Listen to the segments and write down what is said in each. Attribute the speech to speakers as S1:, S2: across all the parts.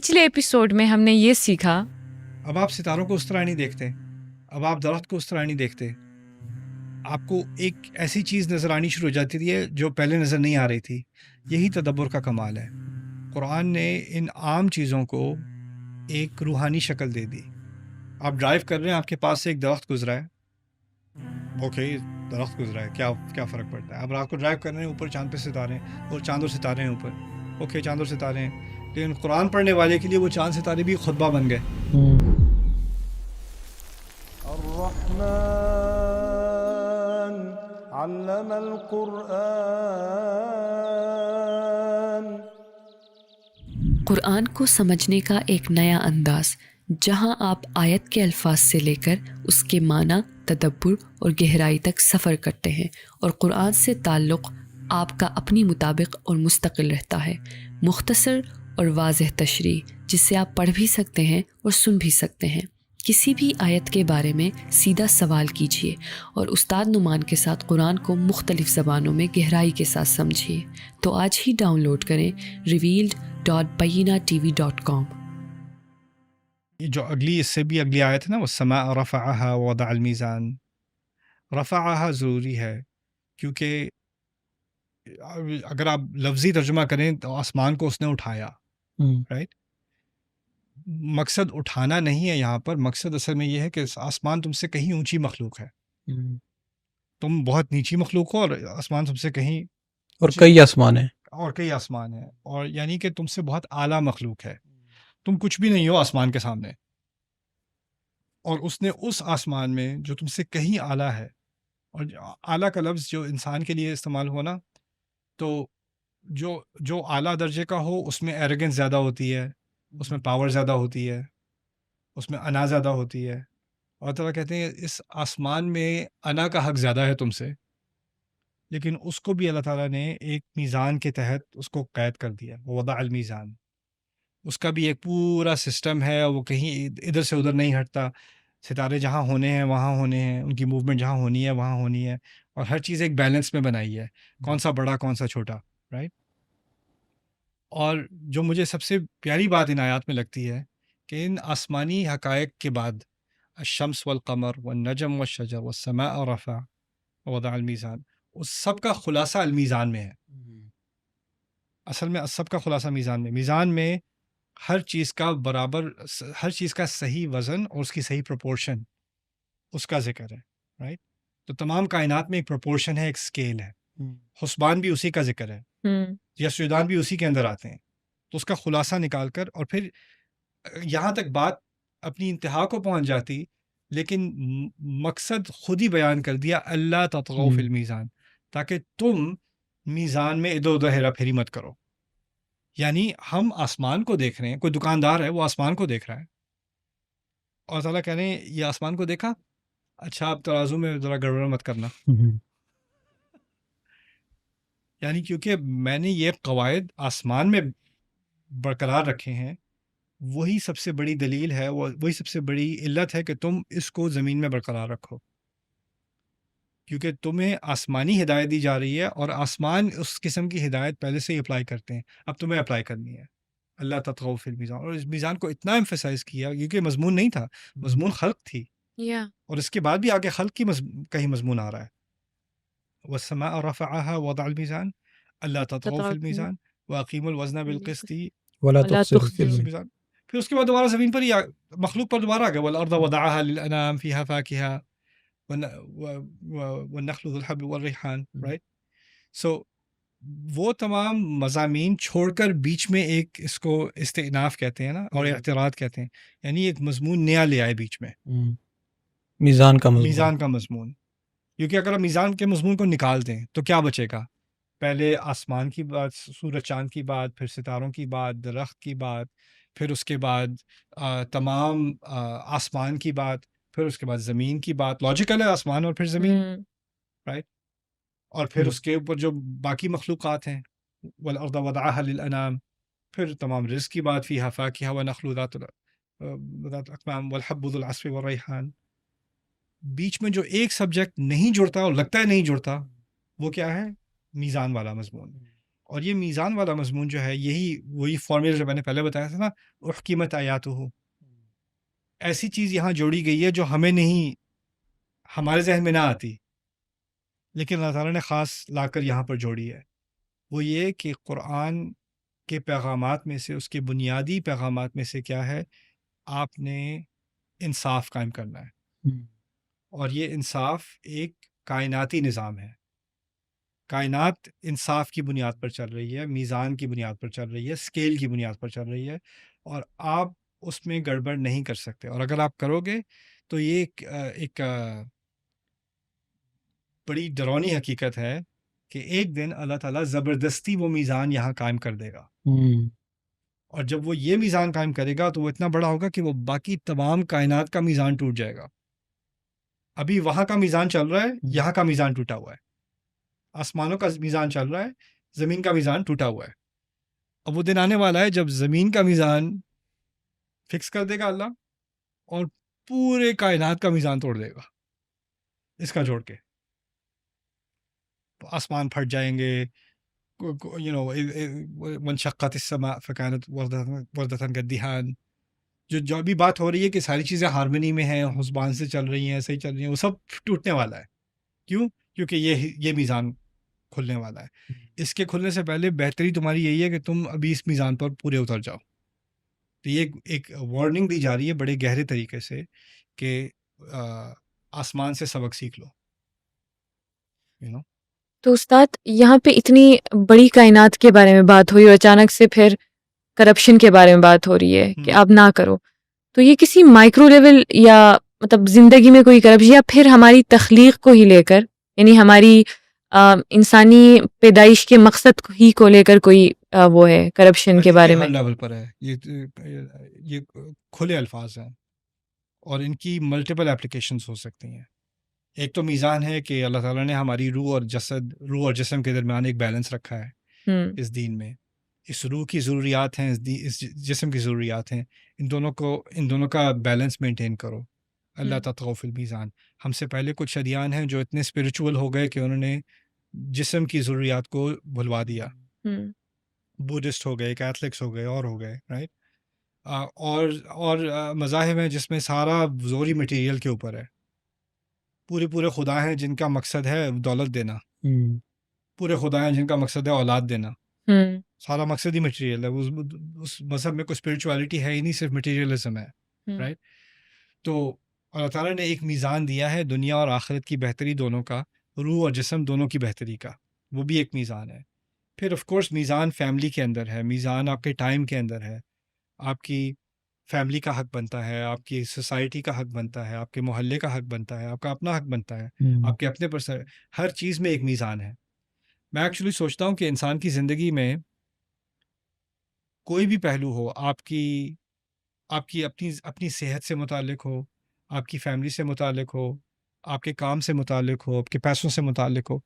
S1: پچھلے ایپیسوڈ میں ہم نے یہ سیکھا،
S2: اب آپ ستاروں کو اس طرح نہیں دیکھتے، اب آپ درخت کو اس طرح نہیں دیکھتے، آپ کو ایک ایسی چیز نظر آنی شروع ہو جاتی ہے جو پہلے نظر نہیں آ رہی تھی۔ یہی تدبر کا کمال ہے۔ قرآن نے ان عام چیزوں کو ایک روحانی شکل دے دی۔ آپ ڈرائیو کر رہے ہیں، آپ کے پاس سے ایک درخت گزرا ہے، اوکے درخت گزرا ہے، کیا فرق پڑتا ہے؟ اب رات کو ڈرائیو کر رہے ہیں، اوپر چاند پہ ستارے ہیں اور چاند اور ستارے ہیں اوپر، اوکے چاند اور ستارے ہیں، لیکن قرآن پڑھنے والے کے لیے وہ چاند ستارے بھی خطبہ بن گئے۔
S3: الرحمن علم القرآن۔
S4: قرآن کو سمجھنے کا ایک نیا انداز، جہاں آپ آیت کے الفاظ سے لے کر اس کے معنی، تدبر اور گہرائی تک سفر کرتے ہیں، اور قرآن سے تعلق آپ کا اپنی مطابق اور مستقل رہتا ہے۔ مختصر اور واضح تشریح جس سے آپ پڑھ بھی سکتے ہیں اور سن بھی سکتے ہیں۔ کسی بھی آیت کے بارے میں سیدھا سوال کیجیے اور استاد نعمان کے ساتھ قرآن کو مختلف زبانوں میں گہرائی کے ساتھ سمجھیے۔ تو آج ہی ڈاؤن لوڈ کریں revealed.bayinatv.com۔
S2: یہ جو اس سے بھی اگلی آیت ہے نا، والسماء رفعها ووضع المیزان، رفعها ضروری ہے، کیونکہ اگر آپ لفظی ترجمہ کریں تو آسمان کو اس نے اٹھایا، رائٹ؟ مقصد اٹھانا نہیں ہے یہاں پر، مقصد اصل میں یہ ہے کہ آسمان تم سے کہیں اونچی مخلوق ہے، تم بہت نیچی مخلوق ہو اور آسمان تم سے کہیں
S5: اور کئی آسمان ہیں،
S2: اور کئی آسمان ہیں، اور یعنی کہ تم سے بہت اعلیٰ مخلوق ہے، تم کچھ بھی نہیں ہو آسمان کے سامنے، اور اس نے اس آسمان میں جو تم سے کہیں اعلیٰ ہے، اور اعلیٰ کا لفظ جو انسان کے لیے استعمال ہوا نا، تو جو اعلیٰ درجے کا ہو اس میں ایروگنس زیادہ ہوتی ہے، اس میں پاور زیادہ ہوتی ہے، اس میں انا زیادہ ہوتی ہے، اور تعالیٰ کہتے ہیں اس آسمان میں انا کا حق زیادہ ہے تم سے، لیکن اس کو بھی اللہ تعالیٰ نے ایک میزان کے تحت اس کو قید کر دیا، وضع المیزان، اس کا بھی ایک پورا سسٹم ہے، وہ کہیں ادھر سے ادھر نہیں ہٹتا، ستارے جہاں ہونے ہیں وہاں ہونے ہیں، ان کی موومنٹ جہاں ہونی ہے وہاں ہونی ہے، اور ہر چیز ایک بیلنس میں بنائی ہے، کون سا بڑا کون سا چھوٹا، رائٹ؟ اور جو مجھے سب سے پیاری بات ان آیات میں لگتی ہے کہ ان آسمانی حقائق کے بعد الشمس والقمر والنجم والشجر والسماء رفع ووضع المیزان، اس سب کا خلاصہ المیزان میں ہے۔ اصل میں سب کا خلاصہ میزان میں ہر چیز کا برابر، ہر چیز کا صحیح وزن اور اس کی صحیح پروپورشن، اس کا ذکر ہے، رائٹ؟ تو تمام کائنات میں ایک پروپورشن ہے، ایک سکیل ہے، حسبان بھی اسی کا ذکر ہے، یا سجدان بھی اسی کے اندر آتے ہیں، تو اس کا خلاصہ نکال کر، اور پھر یہاں تک بات اپنی انتہا کو پہنچ جاتی، لیکن مقصد خود ہی بیان کر دیا، اللہ تطغوا فی المیزان، تاکہ تم میزان میں ادھر ادھر ہیرا پھیری مت کرو۔ یعنی ہم آسمان کو دیکھ رہے ہیں، کوئی دکاندار ہے وہ آسمان کو دیکھ رہا ہے، اور تعالیٰ کہہ رہے ہیں یہ آسمان کو دیکھا، اچھا آپ ترازو میں ذرا گڑبڑ مت کرنا، یعنی کیونکہ میں نے یہ قواعد آسمان میں برقرار رکھے ہیں، وہی سب سے بڑی دلیل ہے، وہی سب سے بڑی علت ہے کہ تم اس کو زمین میں برقرار رکھو، کیونکہ تمہیں آسمانی ہدایت دی جا رہی ہے، اور آسمان اس قسم کی ہدایت پہلے سے ہی اپلائی کرتے ہیں، اب تمہیں اپلائی کرنی ہے، اللہ تطغوا فی المیزان۔ اور اس میزان کو اتنا ایمفیسائز کیا کیونکہ مضمون نہیں تھا، مضمون خلق تھی، اور اس کے بعد بھی آگے خلق کی کہیں مضمون آ رہا ہے، والسماء رفعها ووضع المیزان اللہ تطغوا فی المیزان واقیموا الوزن بالقسط
S5: ولا تخسروا فی الميزان۔
S2: المیزان، پھر اس کے بعد دوبارہ زمین پر ہی مخلوق پر دوبارہ آ گیا، والارض وضعها للانام فيها فاکهة والنخل ذو الحب والریحان، رائٹ؟ سو وہ تمام مضامین چھوڑ کر بیچ میں ایک اس کو استئناف کہتے ہیں نا، اور اعتراض کہتے ہیں، یعنی ایک مضمون نیا لے آئے بیچ میں،
S5: میزان کا
S2: مضمون، کیونکہ اگر ہم میزان کے مضمون کو نکال دیں تو کیا بچے گا؟ پہلے آسمان کی بات، سورج چاند کی بات، پھر ستاروں کی بات، درخت کی بات، پھر اس کے بعد تمام آسمان کی بات، پھر اس کے بعد زمین کی بات، لاجیکل ہے آسمان اور پھر زمین، رائٹ؟ اور پھر اس کے اوپر جو باقی مخلوقات ہیں، والارض وضعها للانام، پھر تمام رزق کی بات، فیہا فاکہہ ونخل ذات الاکمام والحب ذو العصف والریحان۔ بیچ میں جو ایک سبجیکٹ نہیں جڑتا اور لگتا ہے نہیں جڑتا، وہ کیا ہے؟ میزان والا مضمون۔ اور یہ میزان والا مضمون جو ہے یہی وہی فارمولا جو میں نے پہلے بتایا تھا نا، احکمت آیاتہ، ایسی چیز یہاں جوڑی گئی ہے جو ہمیں نہیں، ہمارے ذہن میں نہ آتی، لیکن اللہ تعالیٰ نے خاص لا کر یہاں پر جوڑی ہے۔ وہ یہ کہ قرآن کے پیغامات میں سے، اس کے بنیادی پیغامات میں سے کیا ہے؟ آپ نے انصاف قائم کرنا ہے، اور یہ انصاف ایک کائناتی نظام ہے۔ کائنات انصاف کی بنیاد پر چل رہی ہے، میزان کی بنیاد پر چل رہی ہے، اسکیل کی بنیاد پر چل رہی ہے، اور آپ اس میں گڑبڑ نہیں کر سکتے، اور اگر آپ کرو گے تو یہ ایک بڑی ڈراؤنی حقیقت ہے کہ ایک دن اللہ تعالیٰ زبردستی وہ میزان یہاں قائم کر دے گا، اور جب وہ یہ میزان قائم کرے گا تو وہ اتنا بڑا ہوگا کہ وہ باقی تمام کائنات کا میزان ٹوٹ جائے گا۔ ابھی وہاں کا میزان چل رہا ہے، یہاں کا میزان ٹوٹا ہوا ہے، آسمانوں کا میزان چل رہا ہے، زمین کا میزان ٹوٹا ہوا ہے۔ اب وہ دن آنے والا ہے جب زمین کا میزان فکس کر دے گا اللہ، اور پورے کائنات کا میزان توڑ دے گا اس کا جوڑ کے۔ آسمان پھٹ جائیں گے، وانشقت السماء فکانت وردۃ کالدہان، جو بھی بات ہو رہی ہے کہ ساری چیزیں ہارمنی میں ہیں، حسبان سے چل رہی ہیں، صحیح چل رہی ہیں، وہ سب ٹوٹنے والا ہے۔ کیوں؟ کیونکہ یہ میزان کھلنے والا ہے۔ اس کے کھلنے سے پہلے بہتری تمہاری یہی ہے کہ تم ابھی اس میزان پر پورے اتر جاؤ۔ تو یہ ایک وارننگ دی جا رہی ہے بڑے گہرے طریقے سے کہ آسمان سے سبق سیکھ لو۔
S1: تو استاد یہاں پہ اتنی بڑی کائنات کے بارے میں بات ہوئی اور اچانک سے پھر کرپشن کے بارے میں بات ہو رہی ہے کہ آپ نہ کرو، تو یہ کسی مائکرو لیول یا مطلب زندگی میں کوئی کرپشن، یا پھر ہماری تخلیق کو ہی لے کر، یعنی ہماری انسانی پیدائش کے مقصد ہی کو لے کر کوئی وہ ہے کرپشن کے بارے میں؟
S2: ہر لیول پر ہے، یہ کھلے الفاظ ہیں اور ان کی ملٹیپل اپلیکیشنز ہو سکتی ہیں۔ ایک تو میزان ہے کہ اللہ تعالیٰ نے ہماری روح اور جسم کے درمیان ایک بیلنس رکھا ہے اس دین میں۔ اس روح کی ضروریات ہیں، اس جسم کی ضروریات ہیں، ان دونوں کا بیلنس مینٹین کرو۔ اللہ تطغوا فی المیزان۔ ہم سے پہلے کچھ ادیان ہیں جو اتنے اسپریچول ہو گئے کہ انہوں نے جسم کی ضروریات کو بھلوا دیا، بودھسٹ ہو گئے، کیتھلکس ہو گئے، اور ہو گئے، رائٹ۔ اور مذاہب ہیں جس میں سارا زور ہی مٹیریل کے اوپر ہے۔ پورے خدا ہیں جن کا مقصد ہے دولت دینا، پورے خدا ہیں جن کا مقصد ہے اولاد دینا، سارا مقصد ہی مٹیریل ہے۔ اس مذہب میں کوئی اسپریچولیٹی ہے ہی نہیں، صرف مٹیریلزم ہے، رائٹ۔ تو اللہ تعالیٰ نے ایک میزان دیا ہے دنیا اور آخرت کی بہتری دونوں کا، روح اور جسم دونوں کی بہتری کا، وہ بھی ایک میزان ہے۔ پھر آف کورس میزان فیملی کے اندر ہے، میزان آپ کے ٹائم کے اندر ہے، آپ کی فیملی کا حق بنتا ہے، آپ کی سوسائٹی کا حق بنتا ہے، آپ کے محلے کا حق بنتا ہے، آپ کا اپنا حق بنتا ہے، آپ کے اپنے پر ہر چیز میں ایک میزان ہے۔ میں ایکچولی سوچتا ہوں کہ انسان کی زندگی میں کوئی بھی پہلو ہو، آپ کی اپنی صحت سے متعلق ہو، آپ کی فیملی سے متعلق ہو، آپ کے کام سے متعلق ہو، آپ کے پیسوں سے متعلق ہو،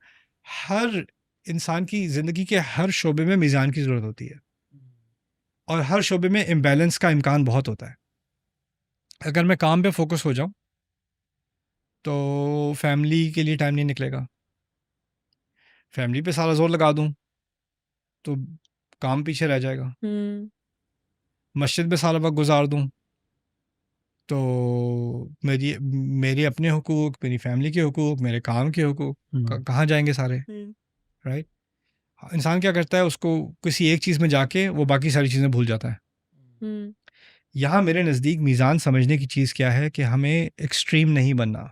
S2: ہر انسان کی زندگی کے ہر شعبے میں میزان کی ضرورت ہوتی ہے، اور ہر شعبے میں امبیلنس کا امکان بہت ہوتا ہے۔ اگر میں کام پہ فوکس ہو جاؤں تو فیملی کے لیے ٹائم نہیں نکلے گا، فیملی پہ سارا زور لگا دوں تو کام پیچھے رہ جائے گا، مسجد میں سارا وقت گزار دوں تو میری اپنے حقوق، میری فیملی کے حقوق، میرے کام کے حقوق کہاں جائیں گے سارے، رائٹ۔ انسان کیا کرتا ہے، اس کو کسی ایک چیز میں جا کے وہ باقی ساری چیزیں بھول جاتا ہے۔ یہاں میرے نزدیک میزان سمجھنے کی چیز کیا ہے کہ ہمیں ایکسٹریم نہیں بننا۔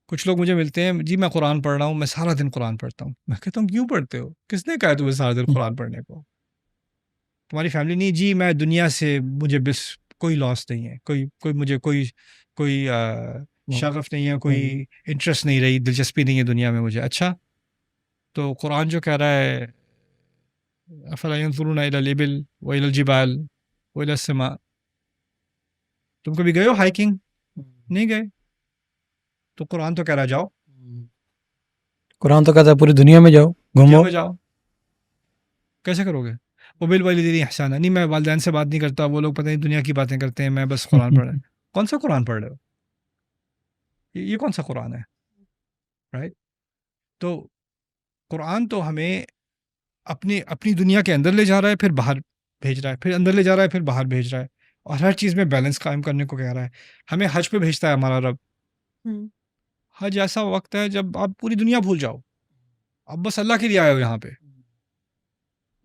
S2: کچھ لوگ مجھے ملتے ہیں، جی میں قرآن پڑھ رہا ہوں، میں سارا دن قرآن پڑھتا ہوں۔ میں کہتا ہوں کیوں پڑھتے ہو؟ کس نے کہا تمہیں سارا دن قرآن پڑھنے کو؟ تمہاری فیملی نہیں؟ جی میں دنیا سے مجھے بس کوئی لاس نہیں ہے، کوئی مجھے کوئی شغف نہیں ہے، کوئی انٹرسٹ نہیں رہی، دلچسپی نہیں ہے دنیا میں مجھے۔ اچھا، تو قرآن جو کہہ رہا ہے افلا ينظرون الى الابل والى الجبال والى السماء، تم کبھی گئے ہو ہائکنگ؟ نہیں گئے، تو قرآن تو کہہ رہا جاؤ،
S5: قرآن تو کہتا ہے پوری دنیا میں جاؤ، گھومو،
S2: جاؤ۔ کیسے کرو گے؟ وبالوالدین احسانا، نہیں میں والدین سے بات نہیں کرتا، وہ لوگ پتہ نہیں دنیا کی باتیں کرتے ہیں، میں بس قرآن پڑھ رہا ہوں۔ کون سا قرآن پڑھ رہے ہو؟ یہ کون سا قرآن ہے، رائٹ؟ تو قرآن تو ہمیں اپنی دنیا کے اندر لے جا رہا ہے، پھر باہر بھیج رہا ہے، پھر اندر لے جا رہا ہے، پھر باہر بھیج رہا ہے، اور ہر چیز میں بیلنس قائم کرنے کو کہہ رہا ہے. ہمیں حج پہ بھیجتا ہے ہمارا رب. حج ایسا وقت ہے جب آپ پوری دنیا بھول جاؤ، اب بس اللہ کے لیے آئے ہو یہاں پہ.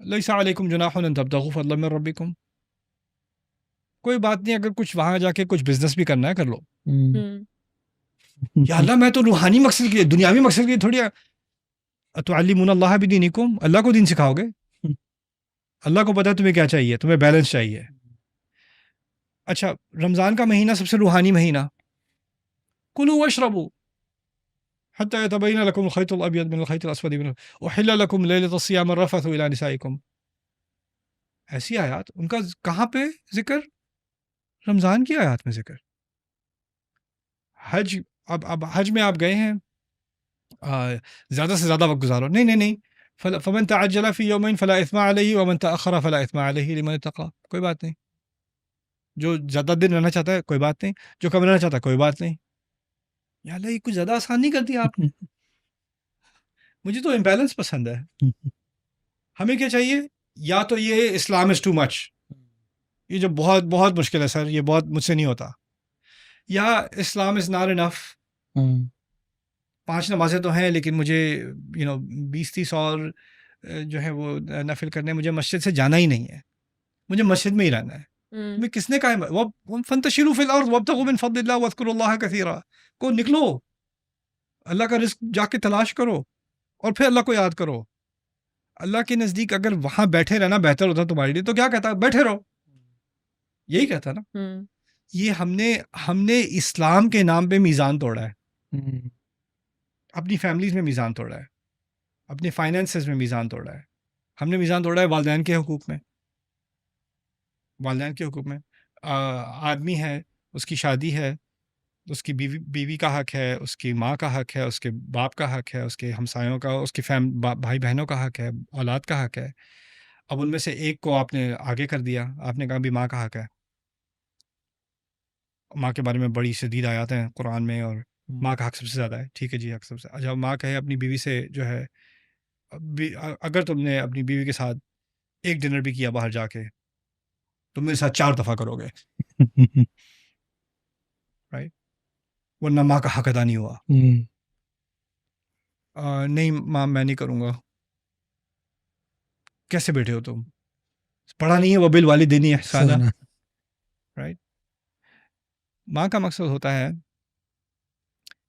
S2: لیس علیکم جناح ان تبتغوا فضلا من ربکم. کوئی بات نہیں، اگر کچھ وہاں جا کے کچھ بزنس بھی کرنا ہے کر لو. یا اللہ میں تو روحانی مقصد کے لیے، دنیاوی مقصد کے لیے تھوڑی. اتعلمون اللہ بدینکم، اللہ کو دین سکھاؤ گے. اللہ کو پتہ ہے تمہیں کیا چاہیے، تمہیں بیلنس چاہیے. اچھا، رمضان کا مہینہ سب سے روحانی مہینہ. کلوا واشربوا حتى يتبين لكم الخيط الأبيض من الخيط الأسود من أحل لكم ليلة الصيام الرفث إلى نسائكم. ایسی آیات ان کا کہاں پہ ذکر؟ رمضان کی آیات میں ذکر. حج، اب حج میں آپ گئے ہیں، زیادہ سے زیادہ وقت گزارو. نہیں، فمن تعجل في يومين فلا إثم عليه ومن تأخر فلا إثم عليه لمن اتقى. کوئی بات نہیں. جو زیادہ دن رہنا چاہتا ہے کوئی بات نہیں، جو کم رہنا چاہتا ہے کوئی بات نہیں. یا اللہ یہ کچھ زیادہ آسان نہیں کر دیا آپ نے. مجھے تو امبیلنس پسند ہے. ہمیں کیا چاہیے؟ یا تو یہ اسلام از ٹو مچ، یہ جو بہت بہت مشکل ہے سر، یہ بہت مجھ سے نہیں ہوتا. یا اسلام از ناٹ انف. 5 نمازیں تو ہیں لیکن مجھے 20-30 اور جو ہے وہ نفل کرنے، مجھے مسجد سے جانا ہی نہیں ہے، مجھے مسجد میں ہی رہنا ہے. تمہیں کس نے کہا ہے فانتشروا فی الارض وابتغوا من فضل اللہ واذکروا اللہ کثیرا؟ کو نکلو، اللہ کا رزق جا کے تلاش کرو اور پھر اللہ کو یاد کرو. اللہ کے نزدیک اگر وہاں بیٹھے رہنا بہتر ہوتا تمہارے لیے تو کیا کہتا؟ بیٹھے رہو. یہی کہتا نا. یہ ہم نے اسلام کے نام پہ میزان توڑا ہے، اپنی فیملیز میں میزان توڑا ہے، اپنے فائنینسز میں میزان توڑا ہے. ہم نے میزان توڑا ہے والدین کے حقوق میں. آدمی ہے، اس کی شادی ہے، اس کی بیوی کا حق ہے، اس کی ماں کا حق ہے، اس کے باپ کا حق ہے، اس کے ہمسایوں کا، اس کی بھائی بہنوں کا حق ہے، اولاد کا حق ہے. اب ان میں سے ایک کو آپ نے آگے کر دیا، آپ نے کہا بھی ماں کا حق ہے. ماں کے بارے میں بڑی شدید آیات ہیں قرآن میں، اور ماں کا حق سب سے زیادہ ہے. ٹھیک ہے جی، حق سب سے. اچھا، ماں کہے اپنی بیوی سے جو ہے، اگر تم نے اپنی بیوی کے ساتھ ایک ڈنر بھی کیا باہر جا کے، تم میرے ساتھ 4 دفعہ کرو گے، رائٹ؟ ورنہ ماں کا حق ادا نہیں ہوا. نہیں ماں میں نہیں کروں گا. کیسے بیٹھے ہو تم؟ پڑھا نہیں ہے وہ بالوالدین احسانا، رائٹ؟ ماں کا مقصد ہوتا ہے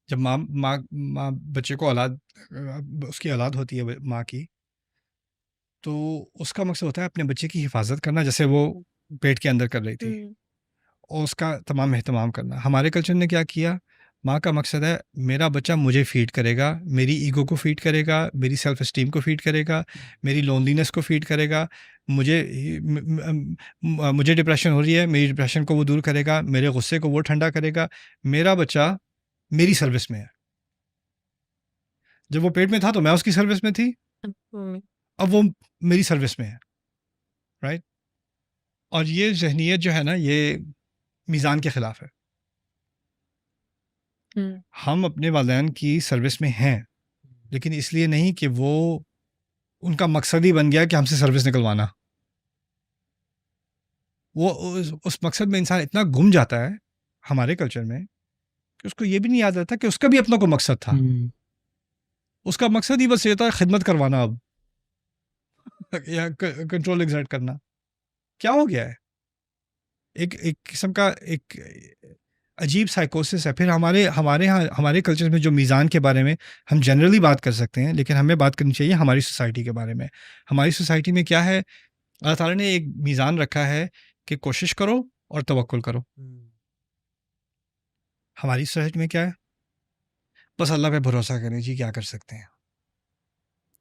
S2: جب ماں بچے کو اس کی اولاد ہوتی ہے ماں کی، تو اس کا مقصد ہوتا ہے اپنے بچے کی حفاظت کرنا، جیسے وہ پیٹ کے اندر کر رہی تھی، اور اس کا تمام اہتمام کرنا. ہمارے کلچر نے کیا کیا؟ ماں کا مقصد ہے میرا بچہ مجھے فیڈ کرے گا، میری ایگو کو فیڈ کرے گا، میری سیلف اسٹیم کو فیڈ کرے گا، میری لونلینس کو فیڈ کرے گا. مجھے ڈپریشن ہو رہی ہے، میری ڈپریشن کو وہ دور کرے گا، میرے غصے کو وہ ٹھنڈا کرے گا. میرا بچہ میری سروس میں ہے. جب وہ پیٹ میں تھا تو میں اس کی سروس میں تھی، اب وہ میری سروس میں ہے، رائٹ؟ اور یہ ذہنیت جو ہے نا، یہ میزان کے خلاف ہے. ہم اپنے والدین کی سروس میں ہیں، لیکن اس لیے نہیں کہ وہ ان کا مقصد ہی بن گیا کہ ہم سے سروس نکلوانا. وہ اس مقصد میں انسان اتنا گم جاتا ہے ہمارے کلچر میں کہ اس کو یہ بھی نہیں یاد رہتا کہ اس کا بھی اپنا کوئی مقصد تھا. اس کا مقصد ہی بس یہ تھا خدمت کروانا اب، یا کنٹرول ایگزرٹ کرنا. کیا ہو گیا ہے؟ ایک قسم کا ایک عجیب سائیکوسس ہے. پھر ہمارے کلچر میں جو میزان کے بارے میں ہم جنرلی بات کر سکتے ہیں، لیکن ہمیں بات کرنی چاہیے ہماری سوسائٹی کے بارے میں. ہماری سوسائٹی میں کیا ہے؟ اللہ تعالیٰ نے ایک میزان رکھا ہے کہ کوشش کرو اور توکل کرو. ہماری سوسائٹی میں کیا ہے؟ بس اللہ پہ بھروسہ کریں جی، کیا کر سکتے ہیں،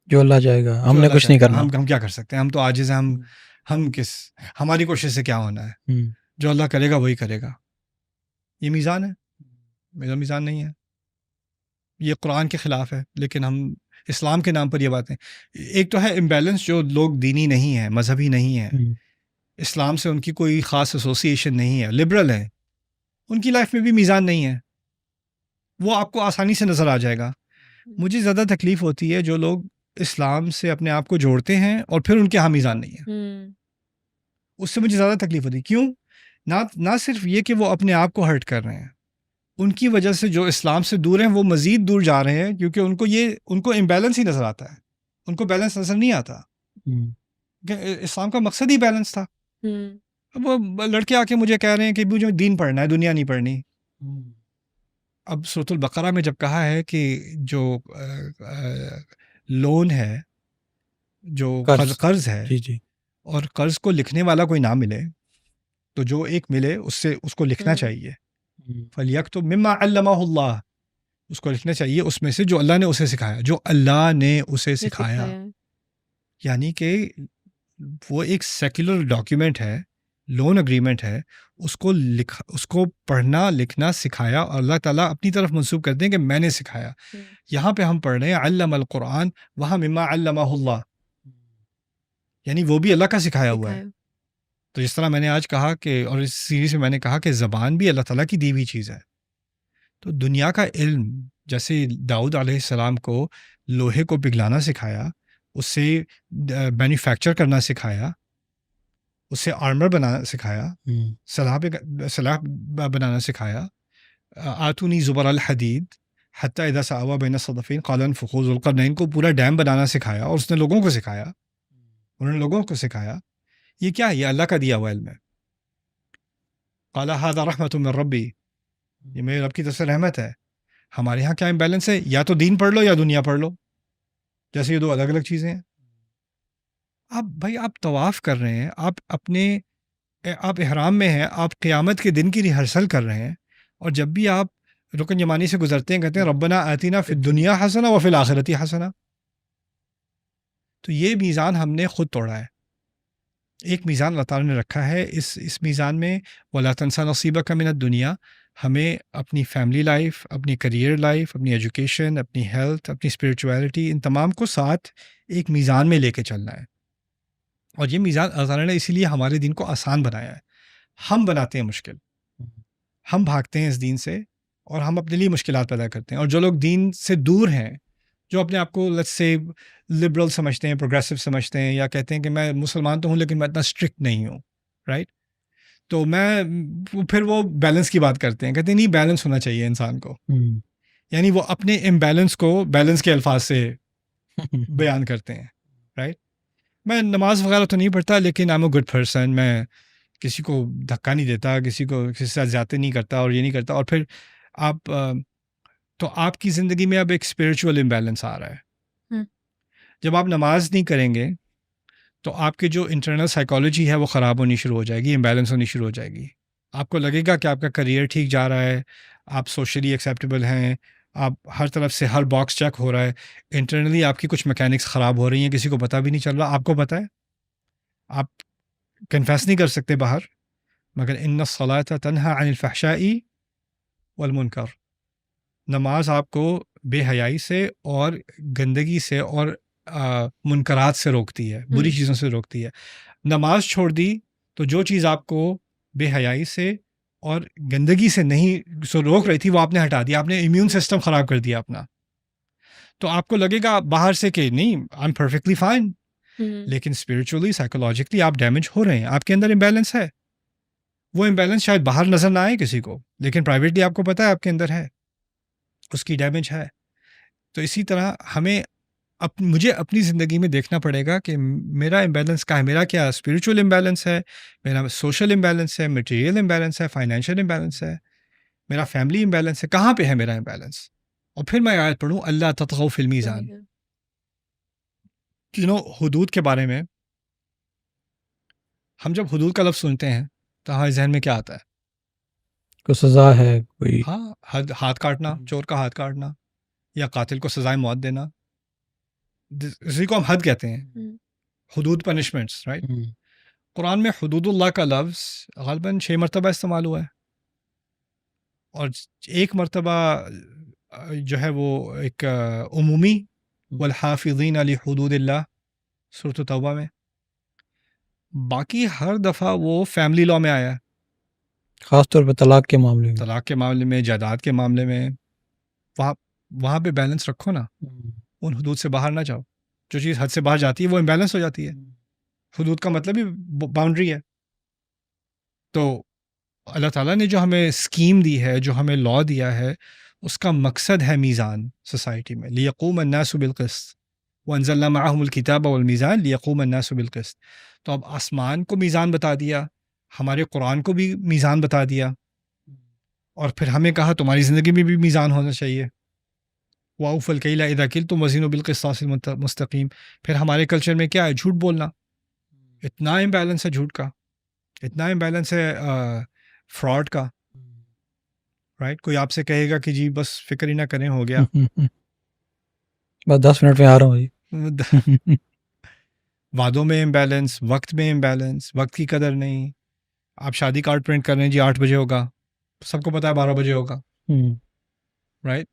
S5: جو اللہ چاہے گا، ہم نے کچھ نہیں کرنا.
S2: ہم کیا کر سکتے ہیں، ہم تو عاجز ہیں. ہماری کوشش سے کیا ہونا ہے؟ جو اللہ کرے گا وہی کرے گا. یہ میزان ہے؟ میرا میزان نہیں ہے. یہ قرآن کے خلاف ہے، لیکن ہم اسلام کے نام پر یہ باتیں. ایک تو ہے امبیلنس، جو لوگ دینی نہیں ہیں، مذہبی نہیں ہیں، اسلام سے ان کی کوئی خاص ایسوسیشن نہیں ہے، لبرل ہیں، ان کی لائف میں بھی میزان نہیں ہے. وہ آپ کو آسانی سے نظر آ جائے گا. مجھے زیادہ تکلیف ہوتی ہے جو لوگ اسلام سے اپنے آپ کو جوڑتے ہیں اور پھر ان کے ہاں میزان نہیں ہے. اس سے مجھے زیادہ تکلیف ہوتی. کیوں؟ نہ صرف یہ کہ وہ اپنے آپ کو ہرٹ کر رہے ہیں، ان کی وجہ سے جو اسلام سے دور ہیں وہ مزید دور جا رہے ہیں، کیونکہ ان کو امبیلنس ہی نظر آتا ہے. ان کو بیلنس نظر نہیں آتا کہ اسلام کا مقصد ہی بیلنس تھا. اب وہ لڑکے آ کے مجھے کہہ رہے ہیں کہ مجھے دین پڑھنا ہے، دنیا نہیں پڑھنی. اب سورۃ البقرہ میں جب کہا ہے کہ جو لون ہے، جو قرض ہے،
S5: جی جی
S2: اور قرض کو لکھنے والا کوئی نہ ملے تو جو ایک ملے اس کو لکھنا چاہیے. فَلْيَكْتُبْ مِمَّا عَلَّمَهُ اللَّهُ، اس کو لکھنا چاہیے اس میں سے جو اللہ نے اسے سکھایا، جو اللہ نے اسے سکھایا. یعنی کہ وہ ایک سیکولر ڈاکیومنٹ ہے، لون اگریمنٹ ہے، اس کو پڑھنا لکھنا سکھایا، اور اللہ تعالیٰ اپنی طرف منسوب کرتے ہیں کہ میں نے سکھایا. یہاں پہ ہم پڑھ رہے ہیں علم القرآن، وہاں مما علمہ اللہ، یعنی وہ بھی اللہ کا سکھایا ہوا ہے. تو جس طرح میں نے آج کہا کہ، اور اس سیریز میں نے کہا کہ زبان بھی اللہ تعالیٰ کی دی ہوئی چیز ہے. تو دنیا کا علم، جیسے داؤد علیہ السلام کو لوہے کو پگھلانا سکھایا، اس سے مینوفیکچر کرنا سکھایا، اس سے آرمر بنانا سکھایا، سلاح بنانا سکھایا. آتونی زبر الحدید حتی اذا ساوا بین الصدفین قال انفخوا. ذوالقرنین کو پورا ڈیم بنانا سکھایا، اور اس نے لوگوں کو سکھایا، انہوں نے لوگوں کو سکھایا. یہ کیا ہے؟ یہ اللہ کا دیا ہوا علم ہے. قال ھذا رحمۃ من ربی، یہ میرے رب کی طرف سے رحمت ہے. ہمارے ہاں کیا امبیلنس ہے؟ یا تو دین پڑھ لو یا دنیا پڑھ لو، جیسے یہ دو الگ الگ چیزیں ہیں. آپ طواف کر رہے ہیں، آپ احرام میں ہیں، آپ قیامت کے دن کی ریہرسل کر رہے ہیں، اور جب بھی آپ رکن یمانی سے گزرتے ہیں کہتے ہیں ربنا آتینا فی الدنیا حسنہ وفی الآخرۃ حسنہ. تو یہ میزان ہم نے خود توڑا ہے. ایک میزان اللہ تعالیٰ نے رکھا ہے. اس میزان میں وَلَا تَنْسَ نَصِيبَكَ مِنَ الدُّنْيَا، ہمیں اپنی فیملی لائف، اپنی کریئر لائف، اپنی ایجوکیشن، اپنی ہیلتھ، اپنی اسپریچویلٹی، ان تمام کو ساتھ ایک میزان میں لے کے چلنا ہے. اور یہ میزان اللہ تعالیٰ نے اسی لیے ہمارے دین کو آسان بنایا ہے. ہم بناتے ہیں مشکل، ہم بھاگتے ہیں اس دین سے، اور ہم اپنے لیے مشکلات پیدا کرتے ہیں. اور جو لوگ دین سے دور ہیں، جو اپنے آپ کو لیٹس سے لبرل سمجھتے ہیں، پروگریسو سمجھتے ہیں، یا کہتے ہیں کہ میں مسلمان تو ہوں لیکن میں اتنا اسٹرکٹ نہیں ہوں، رائٹ؟ تو پھر وہ بیلنس کی بات کرتے ہیں، کہتے ہیں نہیں، بیلنس ہونا چاہیے انسان کو. یعنی وہ اپنے امبیلنس کو بیلنس کے الفاظ سے بیان کرتے ہیں، رائٹ؟ میں نماز وغیرہ تو نہیں پڑھتا، لیکن I am a good person, میں کسی کو دھکا نہیں دیتا، کسی کے ساتھ زیادتی نہیں کرتا، اور یہ نہیں کرتا. اور پھر آپ کی زندگی میں اب ایک اسپریچول امبیلنس آ رہا ہے. جب آپ نماز نہیں کریں گے تو آپ کی جو انٹرنل سائیکالوجی ہے وہ خراب ہونی شروع ہو جائے گی، امبیلنس ہونی شروع ہو جائے گی. آپ کو لگے گا کہ آپ کا کریئر ٹھیک جا رہا ہے، آپ سوشلی ایکسیپٹیبل ہیں، آپ ہر طرف سے ہر باکس چیک ہو رہا ہے. انٹرنلی آپ کی کچھ میکینکس خراب ہو رہی ہیں، کسی کو پتہ بھی نہیں چل رہا. آپ کو پتہ ہے، آپ کنفیس نہیں کر سکتے باہر، مگر ان الصلاۃ تنہی عن الفحشاء والمنکر، نماز آپ کو بے حیائی سے اور گندگی سے اور منکرات سے روکتی ہے، بری چیزوں سے روکتی ہے. نماز چھوڑ دی تو جو چیز آپ کو بے حیائی سے اور گندگی سے نہیں روک رہی تھی وہ آپ نے ہٹا دیا، آپ نے امیون سسٹم خراب کر دیا اپنا. تو آپ کو لگے گا باہر سے کہ نہیں، آئی ایم پرفیکٹلی فائن، لیکن اسپریچولی سائیکولوجیکلی آپ ڈیمیج ہو رہے ہیں، آپ کے اندر امبیلنس ہے. وہ امبیلنس شاید باہر نظر نہ آئے کسی کو، لیکن پرائیویٹلی آپ کو پتہ ہے آپ کے اندر ہے، اس کی ڈیمیج ہے. تو اسی طرح مجھے اپنی زندگی میں دیکھنا پڑے گا کہ میرا امبیلنس کا ہے. میرا کیا اسپریچول امبیلنس ہے، میرا سوشل امبیلنس ہے، مٹیریل امبیلنس ہے، فائنینشیل امبیلنس ہے، میرا فیملی امبیلنس ہے، کہاں پہ ہے میرا امبیلنس. اور پھر میں آیت پڑھوں اللہ تطغوا فی المیزان. حدود کے بارے میں ہم جب حدود کا لفظ سنتے ہیں تو ہمارے ذہن میں کیا آتا ہے؟
S5: کوئی سزا ہے، کوئی
S2: ہاتھ کاٹنا، چور کا ہاتھ کاٹنا، یا قاتل کو سزائے موت دینا، اسی کو ہم حد کہتے ہیں، حدود، پنشمنٹس، رائٹ؟ قرآن میں حدود اللہ کا لفظ غالباً 6 مرتبہ استعمال ہوا ہے، اور ایک مرتبہ جو ہے وہ ایک عمومی والحافظین لحدود اللہ سورۃ توبہ میں. باقی ہر دفعہ وہ فیملی لاء میں آیا ہے،
S5: خاص طور پہ طلاق کے معاملے میں،
S2: طلاق کے معاملے میں، جائیداد کے معاملے میں. وہاں پہ بیلنس رکھو نا، ان حدود سے باہر نہ جاؤ. جو چیز حد سے باہر جاتی ہے وہ امبیلنس ہو جاتی ہے. حدود کا مطلب ہی باؤنڈری ہے. تو اللہ تعالیٰ نے جو ہمیں اسکیم دی ہے، جو ہمیں لا دیا ہے، اس کا مقصد ہے میزان سوسائٹی میں. لیقوم الناس بالقسط وانزلنا معهم الکتاب والمیزان لیقوم الناس بالقسط. تو اب آسمان کو میزان بتا دیا، ہمارے قرآن کو بھی میزان بتا دیا، اور پھر ہمیں کہا تمہاری زندگی میں بھی میزان ہونا چاہیے. وَأَوْفُوا الْكَيْلَ إِذَا كِلْتُمْ وَزِنُوا بِالْقِسْطَاسِ الْمُسْتَقِيمِ. پھر ہمارے کلچر میں کیا ہے؟ جھوٹ بولنا. اتنا امبیلنس ہے جھوٹ کا، اتنا امبیلنس ہے فراڈ کا. رائٹ، کوئی آپ سے کہے گا کہ جی بس فکر ہی نہ کریں، ہو گیا.
S5: بس 10 منٹ میں آ رہا ہوں جی.
S2: وعدوں میں امبیلنس، وقت میں امبیلنس، وقت کی قدر نہیں. آپ شادی کارڈ پرنٹ کر رہے ہیں جی 8 بجے ہوگا، سب کو پتا ہے 12 بجے ہوگا. رائٹ.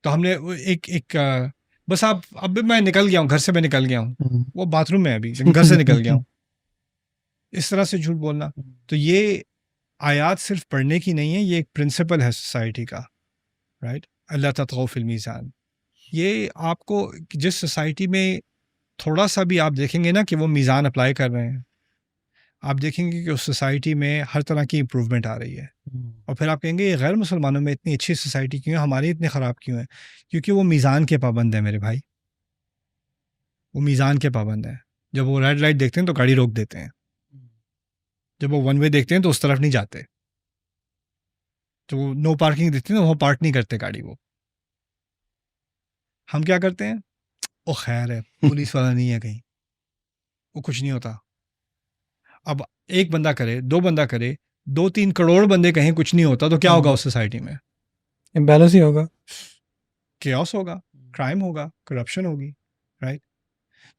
S2: تو ہم نے ایک بس آپ اب میں نکل گیا ہوں، گھر سے میں نکل گیا ہوں، وہ باتھ روم میں ابھی گھر سے نکل گیا ہوں. اس طرح سے جھوٹ بولنا. تو یہ آیات صرف پڑھنے کی نہیں ہے، یہ ایک پرنسپل ہے سوسائٹی کا. رائٹ، اللہ تطغوا فی المیزان. یہ آپ کو جس سوسائٹی میں تھوڑا سا بھی آپ دیکھیں گے نا کہ وہ میزان اپلائی کر رہے ہیں، آپ دیکھیں گے کہ اس سوسائٹی میں ہر طرح کی امپروومنٹ آ رہی ہے. اور پھر آپ کہیں گے یہ غیر مسلمانوں میں اتنی اچھی سوسائٹی کیوں ہے، ہماری اتنی خراب کیوں ہے؟ کیونکہ وہ میزان کے پابند ہیں میرے بھائی، وہ میزان کے پابند ہیں. جب وہ ریڈ لائٹ دیکھتے ہیں تو گاڑی روک دیتے ہیں، جب وہ ون وے دیکھتے ہیں تو اس طرف نہیں جاتے، تو وہ نو پارکنگ دیکھتے ہیں تو وہ پارک نہیں کرتے گاڑی. وہ ہم کیا کرتے ہیں؟ او خیر ہے، پولیس والا نہیں ہے کہیں، وہ کچھ نہیں ہوتا. اب ایک بندہ کرے، 2 بندہ کرے، 2-3 کروڑ بندے کہیں کچھ نہیں ہوتا، تو کیا ہوگا اس سوسائٹی میں؟
S5: امبیلنس ہی ہوگا،
S2: کیوس ہوگا، کرائم ہوگا، کرپشن ہوگی. رائٹ.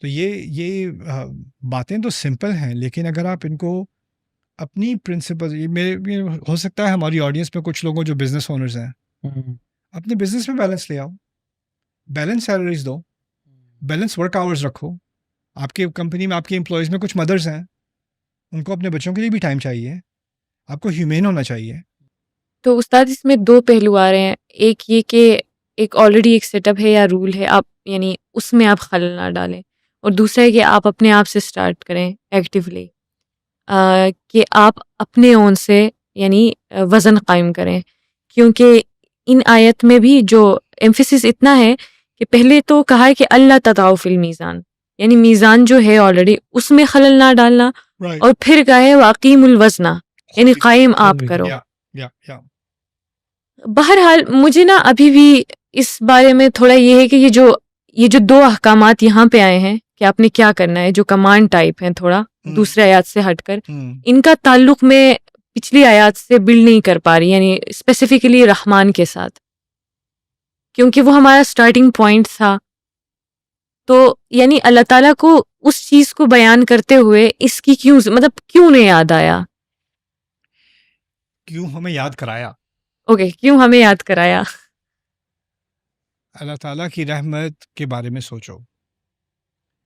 S2: تو یہ باتیں تو سمپل ہیں، لیکن اگر آپ ان کو اپنی پرنسپل، میرے ہو سکتا ہے ہماری آڈینس میں کچھ لوگوں جو بزنس اونرز ہیں، اپنے بزنس میں بیلنس لے آؤ، بیلنس سیلریز دو، بیلنس ورک آورز رکھو. آپ کے کمپنی میں آپ کے امپلائیز میں کچھ مدرز ہیں، ان کو اپنے بچوں کے لیے بھی ٹائم چاہیے. آپ کو ہیومین ہونا چاہیے.
S1: تو استاد اس میں 2 پہلو آ رہے ہیں. ایک یہ کہ ایک آلریڈی ایک سیٹ اپ ہے یا رول ہے، آپ یعنی اس میں آپ خلل نہ ڈالیں، اور دوسرا ہے کہ آپ اپنے آپ سے سٹارٹ کریں ایکٹیولی، کہ آپ اپنے اون سے یعنی وزن قائم کریں. کیونکہ ان آیت میں بھی جو ایمفیسس اتنا ہے کہ پہلے تو کہا ہے کہ اللہ تطغوا فی المیزان، یعنی میزان جو ہے آلریڈی اس میں خلل نہ ڈالنا، اور پھر کہا ہے واقیم الوزن، یعنی قائم آپ کرو. بہرحال مجھے نا ابھی بھی اس بارے میں تھوڑا یہ ہے کہ یہ جو 2 احکامات یہاں پہ آئے ہیں کہ آپ نے کیا کرنا ہے، جو کمانڈ ٹائپ ہیں تھوڑا دوسرے آیات سے ہٹ کر، ان کا تعلق میں پچھلی آیات سے بلڈ نہیں کر پا رہی، یعنی اسپیسیفکلی رحمان کے ساتھ، کیونکہ وہ ہمارا سٹارٹنگ پوائنٹ تھا. تو یعنی اللہ تعالیٰ کو اس چیز کو بیان کرتے ہوئے اس کی کیوں نہیں یاد آیا؟
S2: کیوں ہمیں یاد کرایا؟
S1: اوکے، کیوں ہمیں یاد کرایا؟
S2: اللہ تعالیٰ کی رحمت کے بارے میں سوچو.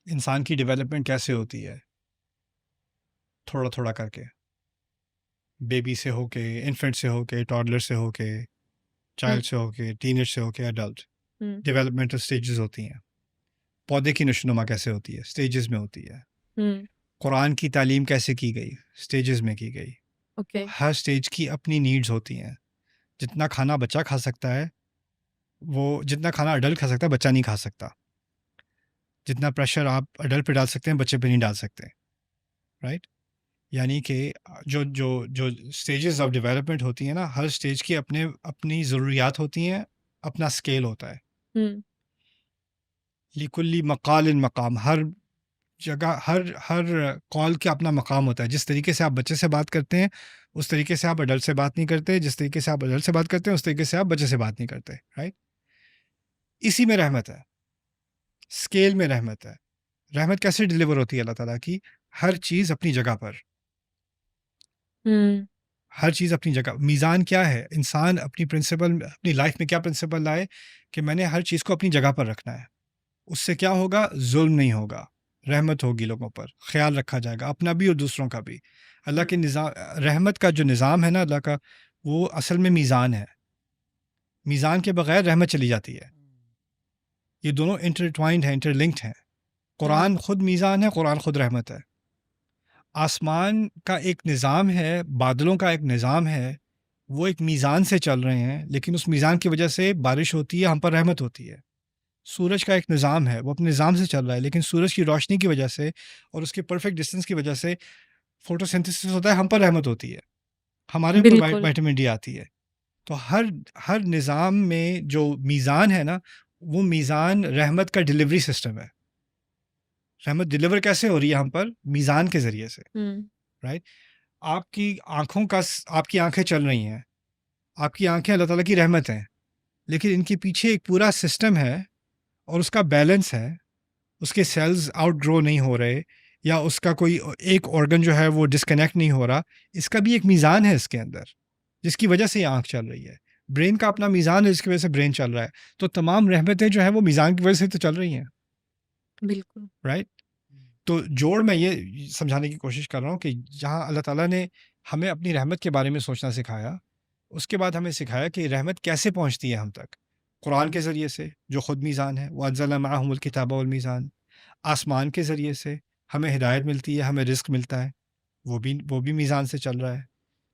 S2: انسان کی ڈیولپمنٹ کیسے ہوتی ہے؟ تھوڑا تھوڑا کر کے، بیبی سے ہو کے، انفنٹ سے ہو کے، ٹاڈلر سے ہو کے، چائلڈ سے ہو کے، ٹین ایج سے ہو کے ایڈلٹ. ڈیولپمنٹل سٹیجز ہوتی ہیں. پودے کی نشوونما کیسے ہوتی ہے؟ سٹیجز میں ہوتی ہے. قرآن کی تعلیم کیسے کی گئی؟ سٹیجز میں کی گئی. ہر سٹیج کی اپنی نیڈز ہوتی ہیں. جتنا کھانا بچہ کھا سکتا ہے، وہ جتنا کھانا اڈلٹ کھا سکتا ہے بچہ نہیں کھا سکتا. جتنا پریشر آپ اڈلٹ پہ ڈال سکتے ہیں بچے پہ نہیں ڈال سکتے. رائٹ. یعنی کہ جو سٹیجز آف ڈیولپمنٹ ہوتی ہیں نا، ہر سٹیج کی اپنی ضروریات ہوتی ہیں، اپنا اسکیل ہوتا ہے. لکلی مقال مقام، ہر جگہ ہر کال کا اپنا مقام ہوتا ہے. جس طریقے سے آپ بچے سے بات کرتے ہیں اس طریقے سے آپ اڈلٹ سے بات نہیں کرتے، جس طریقے سے آپ اڈلٹ سے بات کرتے ہیں اس طریقے سے آپ بچے سے بات نہیں کرتے. رائٹ. اسی میں رحمت ہے، اسکیل میں رحمت ہے. رحمت کیسے ڈیلیور ہوتی ہے اللہ تعالیٰ کی؟ ہر چیز اپنی جگہ پر، ہر چیز اپنی جگہ. میزان کیا ہے؟ انسان اپنی اپنی لائف میں کیا پرنسپل لائے کہ میں نے ہر چیز کو اپنی جگہ پر رکھنا ہے. اس سے کیا ہوگا؟ ظلم نہیں ہوگا، رحمت ہوگی، لوگوں پر خیال رکھا جائے گا، اپنا بھی اور دوسروں کا بھی. اللہ کے نظام، رحمت کا جو نظام ہے نا اللہ کا، وہ اصل میں میزان ہے. میزان کے بغیر رحمت چلی جاتی ہے. یہ دونوں انٹرٹوائنڈ ہیں، انٹر لنکڈ ہیں. قرآن خود میزان ہے، قرآن خود رحمت ہے. آسمان کا ایک نظام ہے، بادلوں کا ایک نظام ہے، وہ ایک میزان سے چل رہے ہیں، لیکن اس میزان کی وجہ سے بارش ہوتی ہے، ہم پر رحمت ہوتی ہے. سورج کا ایک نظام ہے، وہ اپنے نظام سے چل رہا ہے، لیکن سورج کی روشنی کی وجہ سے اور اس کے پرفیکٹ ڈسٹینس کی وجہ سے فوٹو سینتھسس ہوتا ہے، ہم پر رحمت ہوتی ہے، ہمارے اوپر
S1: بالکل
S2: وائٹامن ڈی آتی ہے. تو ہر نظام میں جو میزان ہے نا، وہ میزان رحمت کا ڈلیوری سسٹم ہے. رحمت ڈلیور کیسے ہو رہی ہے ہم پر؟ میزان کے ذریعے سے. رائٹ. آپ کی آنکھیں چل رہی ہیں، آپ کی آنکھیں اللہ تعالیٰ کی رحمت ہیں، لیکن ان کے پیچھے ایک پورا سسٹم ہے اور اس کا بیلنس ہے. اس کے سیلز آؤٹ گرو نہیں ہو رہے، یا اس کا کوئی ایک آرگن جو ہے وہ ڈسکنیکٹ نہیں ہو رہا. اس کا بھی ایک میزان ہے اس کے اندر، جس کی وجہ سے یہ آنکھ چل رہی ہے. برین کا اپنا میزان ہے جس کی وجہ سے برین چل رہا ہے. تو تمام رحمتیں جو ہیں وہ میزان کی وجہ سے تو چل رہی ہیں.
S1: بالکل
S2: رائٹ. تو جوڑ میں یہ سمجھانے کی کوشش کر رہا ہوں کہ جہاں اللہ تعالیٰ نے ہمیں اپنی رحمت کے بارے میں سوچنا سکھایا، اس کے بعد ہمیں سکھایا کہ رحمت کیسے پہنچتی ہے ہم تک. قرآن کے ذریعے سے جو خود میزان ہے، وَأَنزَلْنَا مَعَهُمُ الْكِتَابَ وَالْمِيزَانَ. آسمان کے ذریعے سے ہمیں ہدایت ملتی ہے، ہمیں رزق ملتا ہے، وہ بھی میزان سے چل رہا ہے.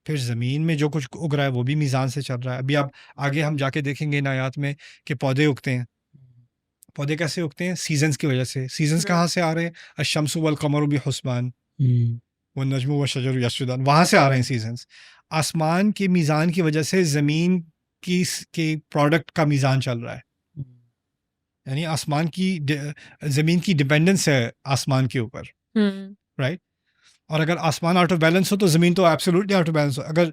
S2: پھر زمین میں جو کچھ اگ رہا ہے وہ بھی میزان سے چل رہا ہے. ابھی آپ آگے ہم جا کے دیکھیں گے ان آیات میں کہ پودے اگتے ہیں. پودے کیسے اگتے ہیں؟ سیزنز کی وجہ سے. سیزنز کہاں سے آ رہے ہیں؟ الشمس والقمر بحسبان والنجم والشجر یسجدان، وہاں سے آ رہے ہیں سیزنز. آسمان کے میزان کی وجہ سے زمین کی پروڈکٹ کا میزان چل رہا ہے. یعنی زمین کی ڈیپینڈنس ہے آسمان کے اوپر. رائٹ. اور اگر آسمان آؤٹ آف بیلنس ہو تو زمین تو ایبسولوٹلی آؤٹ آف بیلنس ہو. اگر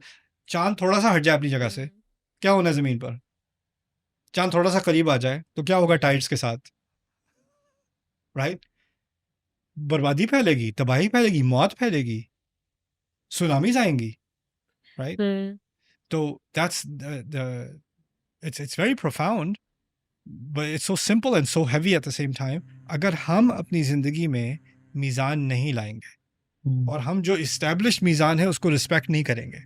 S2: چاند تھوڑا سا ہٹ جائے اپنی جگہ سے، کیا ہونا ہے زمین پر؟ چاند تھوڑا سا قریب آ جائے تو کیا ہوگا ٹائڈس کے ساتھ؟ رائٹ. بربادی پھیلے گی، تباہی پھیلے گی، موت پھیلے گی، سونامیز آئیں گی. رائٹ. تو that's it's very profound, but it's so simple and so heavy at the same time. اگر ہم اپنی زندگی میں میزان نہیں لائیں گے اور ہم جو اسٹیبلش میزان ہے اس کو رسپیکٹ نہیں کریں گے،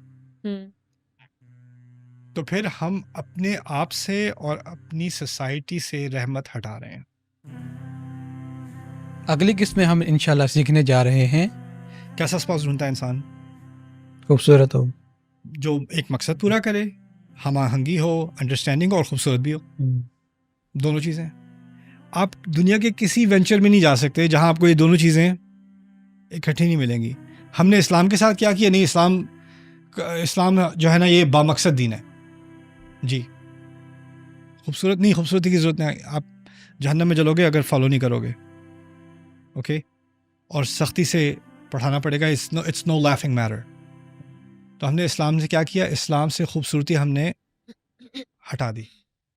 S2: تو پھر ہم اپنے آپ سے اور اپنی سوسائٹی سے رحمت ہٹا رہے ہیں.
S5: اگلی قسط میں ہم انشاءاللہ سیکھنے جا رہے ہیں
S2: کیسا اسپاؤس ڈھونڈتا ہے انسان؟
S5: خوبصورت ہو،
S2: جو ایک مقصد پورا کرے، ہم آہنگی ہو، انڈرسٹینڈنگ اور خوبصورت بھی ہو. دونوں چیزیں. آپ دنیا کے کسی وینچر میں نہیں جا سکتے جہاں آپ کو یہ دونوں چیزیں اکٹھی نہیں ملیں گی. ہم نے اسلام کے ساتھ کیا کیا؟ نہیں، اسلام جو ہے نا یہ بامقصد دین ہے. جی خوبصورت نہیں، خوبصورتی کی ضرورت نہیں. آپ جہنم میں جلو گے اگر فالو نہیں کرو گے. اوکے. اور سختی سے پڑھانا پڑے گا. It's no laughing matter. تو ہم نے اسلام سے کیا کیا؟ اسلام سے خوبصورتی ہم نے ہٹا دی.